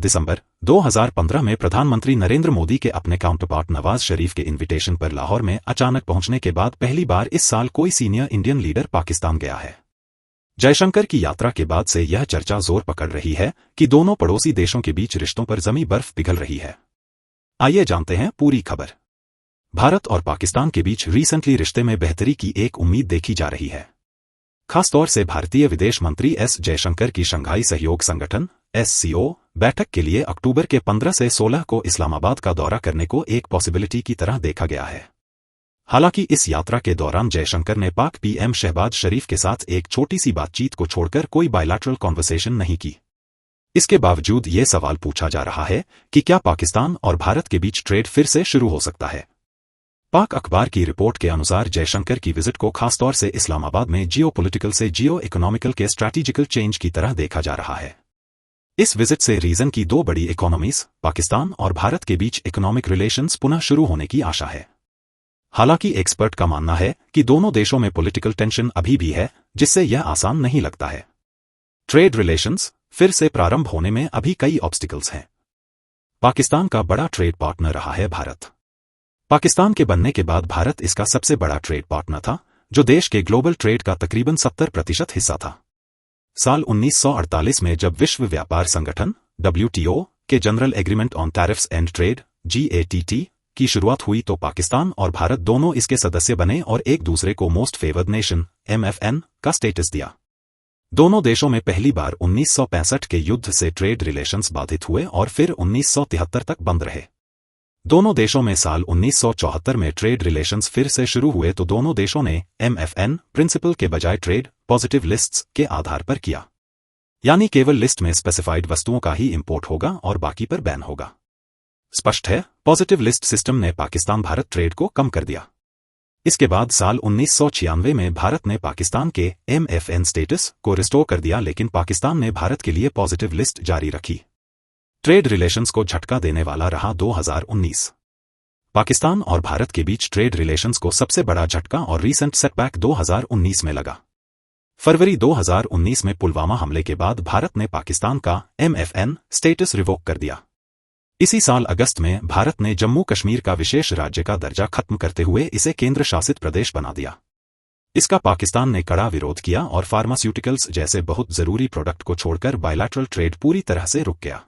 दिसंबर 2015 में प्रधानमंत्री नरेंद्र मोदी के अपने काउंटरपार्ट नवाज शरीफ के इनविटेशन पर लाहौर में अचानक पहुंचने के बाद पहली बार इस साल कोई सीनियर इंडियन लीडर पाकिस्तान गया है। जयशंकर की यात्रा के बाद से यह चर्चा जोर पकड़ रही है कि दोनों पड़ोसी देशों के बीच रिश्तों पर जमी बर्फ पिघल रही है। आइए जानते हैं पूरी खबर। भारत और पाकिस्तान के बीच रिसेंटली रिश्ते में बेहतरी की एक उम्मीद देखी जा रही है। खासतौर से भारतीय विदेश मंत्री एस जयशंकर की शंघाई सहयोग संगठन SCO बैठक के लिए अक्टूबर के 15 से 16 को इस्लामाबाद का दौरा करने को एक पॉसिबिलिटी की तरह देखा गया है। हालांकि इस यात्रा के दौरान जयशंकर ने पाक PM शहबाज शरीफ के साथ एक छोटी सी बातचीत को छोड़कर कोई बायलैटरल कॉन्वर्सेशन नहीं की। इसके बावजूद ये सवाल पूछा जा रहा है कि क्या पाकिस्तान और भारत के बीच ट्रेड फिर से शुरू हो सकता है। पाक अखबार की रिपोर्ट के अनुसार जयशंकर की विजिट को खासतौर से इस्लामाबाद में जियोपॉलिटिकल से जियो इकोनॉमिकल के स्ट्रैटेजिकल चेंज की तरह देखा जा रहा है। इस विजिट से रीजन की दो बड़ी इकोनॉमीज पाकिस्तान और भारत के बीच इकोनॉमिक रिलेशंस पुनः शुरू होने की आशा है। हालांकि एक्सपर्ट का मानना है कि दोनों देशों में पॉलिटिकल टेंशन अभी भी है, जिससे यह आसान नहीं लगता है। ट्रेड रिलेशंस फिर से प्रारंभ होने में अभी कई ऑब्स्टिकल्स हैं। पाकिस्तान का बड़ा ट्रेड पार्टनर रहा है भारत। पाकिस्तान के बनने के बाद भारत इसका सबसे बड़ा ट्रेड पार्टनर था, जो देश के ग्लोबल ट्रेड का तकरीबन 70% हिस्सा था। साल 1948 में जब विश्व व्यापार संगठन WTO के general agreement on tariffs and trade GATT की शुरुआत हुई तो पाकिस्तान और भारत दोनों इसके सदस्य बने और एक दूसरे को मोस्ट फेवर्ड नेशन MFN का स्टेटस दिया। दोनों देशों में पहली बार 1965 के युद्ध से ट्रेड रिलेशंस बाधित हुए और फिर 1973 तक बंद रहे। दोनों देशों में साल 1974 में ट्रेड रिलेशंस फिर से शुरू हुए तो दोनों देशों ने MFN प्रिंसिपल के बजाय ट्रेड पॉजिटिव लिस्ट्स के आधार पर किया, यानी केवल लिस्ट में स्पेसिफाइड वस्तुओं का ही इंपोर्ट होगा और बाकी पर बैन होगा। स्पष्ट है, पॉजिटिव लिस्ट सिस्टम ने पाकिस्तान भारत ट्रेड को कम कर दिया। इसके बाद साल 1996 में भारत ने पाकिस्तान के MFN स्टेटस को रिस्टोर कर दिया, लेकिन पाकिस्तान ने भारत के लिए पॉजिटिव लिस्ट जारी रखी। ट्रेड रिलेशंस को झटका देने वाला रहा 2019। पाकिस्तान और भारत के बीच ट्रेड रिलेशंस को सबसे बड़ा झटका और रीसेंट सेटबैक 2019 में लगा। फरवरी 2019 में पुलवामा हमले के बाद भारत ने पाकिस्तान का MFN स्टेटस रिवोक कर दिया। इसी साल अगस्त में भारत ने जम्मू कश्मीर का विशेष राज्य का दर्जा खत्म करते हुए इसे केंद्र शासित प्रदेश बना दिया। इसका पाकिस्तान ने कड़ा विरोध किया और फार्मास्यूटिकल्स जैसे बहुत जरूरी प्रोडक्ट को छोड़कर बायलैटरल ट्रेड पूरी तरह से रुक गया।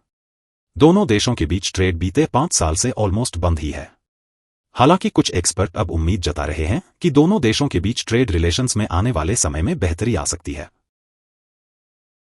दोनों देशों के बीच ट्रेड बीते 5 साल से ऑलमोस्ट बंद ही है। हालांकि कुछ एक्सपर्ट अब उम्मीद जता रहे हैं कि दोनों देशों के बीच ट्रेड रिलेशंस में आने वाले समय में बेहतरी आ सकती है।